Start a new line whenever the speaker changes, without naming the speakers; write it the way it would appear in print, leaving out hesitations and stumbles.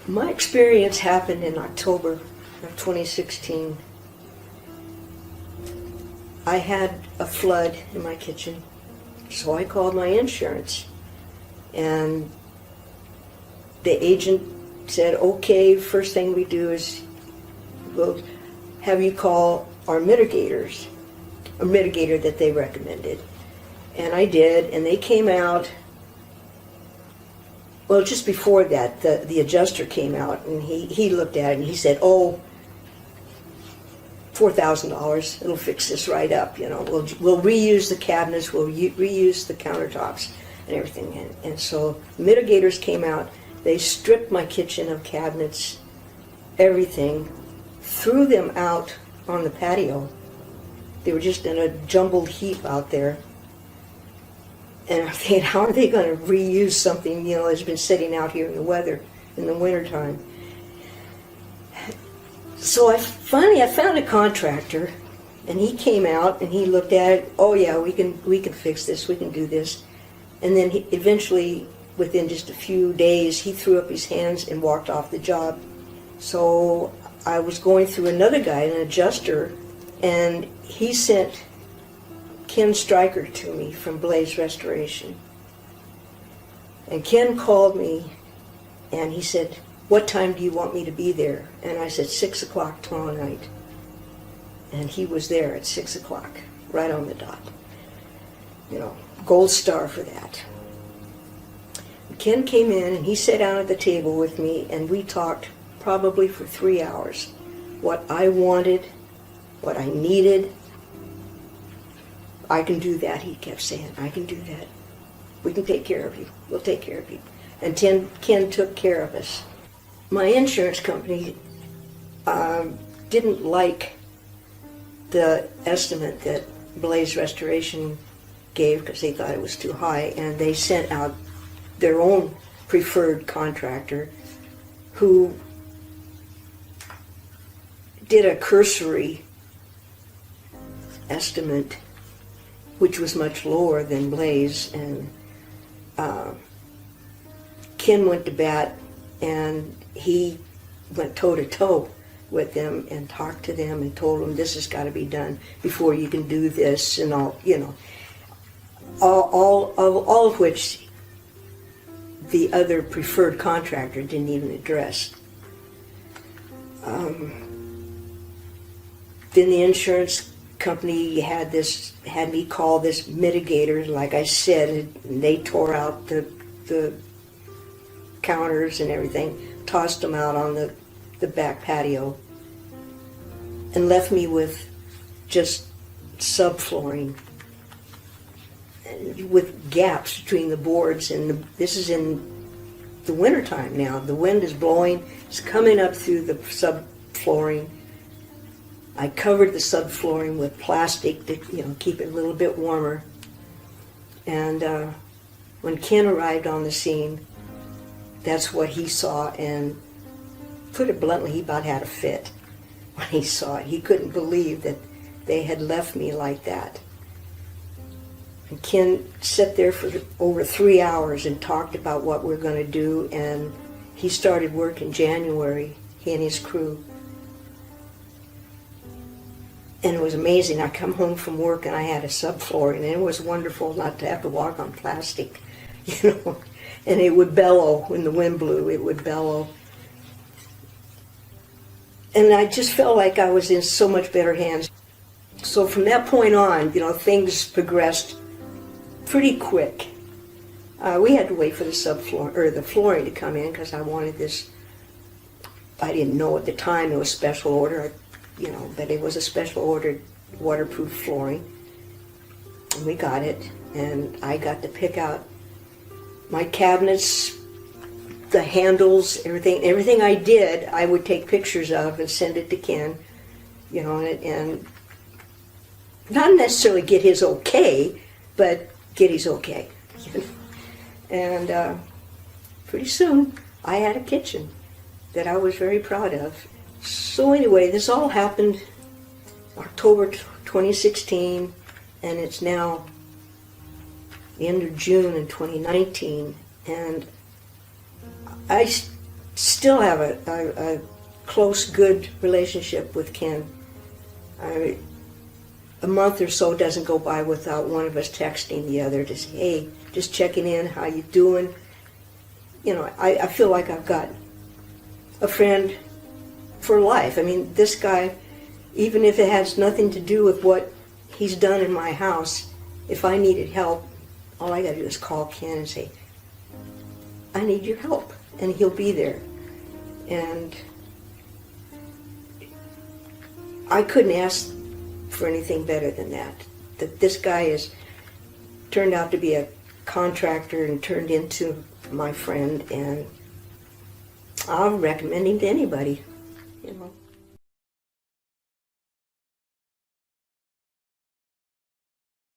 My experience happened in October of 2016. I had a flood in my kitchen, so I called my insurance, and the agent said, okay, first thing we do is we'll have you call our mitigators, a mitigator that they recommended. And I did, and they came out. Well, just before that, the adjuster came out, and he looked at it, and he said, oh, $4,000, it'll fix this right up, you know. We'll reuse the cabinets, we'll reuse the countertops and everything. And so mitigators came out, they stripped my kitchen of cabinets, everything, threw them out on the patio. They were just in a jumbled heap out there. And I'm thinking, how are they going to reuse something, you know, that's been sitting out here in the weather in the wintertime? So I found a contractor, and he came out and he looked at it. Oh yeah, we can fix this. We can do this. And then eventually, within just a few days, he threw up his hands and walked off the job. So I was going through another guy, an adjuster, and he sent Ken Stryker to me from Blaze Restoration. And Ken called me and he said, what time do you want me to be there? And I said, 6 o'clock tomorrow night. And he was there at 6 o'clock, right on the dot. You know, gold star for that. And Ken came in and he sat down at the table with me, and we talked probably for 3 hours. What I wanted, what I needed. I can do that, he kept saying. I can do that. We can take care of you. We'll take care of you. And Ken took care of us. My insurance company didn't like the estimate that Blaze Restoration gave because they thought it was too high, and they sent out their own preferred contractor who did a cursory estimate which was much lower than Blaze, and Ken went to bat, and he went toe-to-toe with them and talked to them and told them this has got to be done before you can do this, and all, you know, all of which the other preferred contractor didn't even address. Then the insurance company had me call this mitigator, like I said, and they tore out the counters and everything, tossed them out on the back patio, and left me with just subflooring with gaps between the boards. And this is in the wintertime now. The wind is blowing, it's coming up through the subflooring. I covered the subflooring with plastic to, you know, keep it a little bit warmer. And when Ken arrived on the scene, that's what he saw, and put it bluntly, he about had a fit when he saw it. He couldn't believe that they had left me like that. And Ken sat there for over 3 hours and talked about what we're going to do, and he started work in January, he and his crew. And it was amazing. I come home from work and I had a subflooring, and it was wonderful not to have to walk on plastic, you know. And it would bellow when the wind blew. It would bellow. And I just felt like I was in so much better hands. So from that point on, you know, things progressed pretty quick. We had to wait for the subfloor or the flooring to come in because I wanted this. I didn't know at the time it was special order. You know, but it was a special ordered waterproof flooring. And we got it, and I got to pick out my cabinets, the handles, everything I did, I would take pictures of and send it to Ken, you know, and not necessarily get his okay, but get his okay. And pretty soon, I had a kitchen that I was very proud of. So anyway, this all happened October 2016, and it's now the end of June in 2019, and I still have a close, good relationship with Ken. A month or so doesn't go by without one of us texting the other to say, hey, just checking in, how you doing? You know, I feel like I've got a friend for life. I mean, this guy, even if it has nothing to do with what he's done in my house, if I needed help, all I gotta do is call Ken and say, I need your help, and he'll be there. And I couldn't ask for anything better than that. That this guy has turned out to be a contractor and turned into my friend, and I'll recommend him to anybody, you know.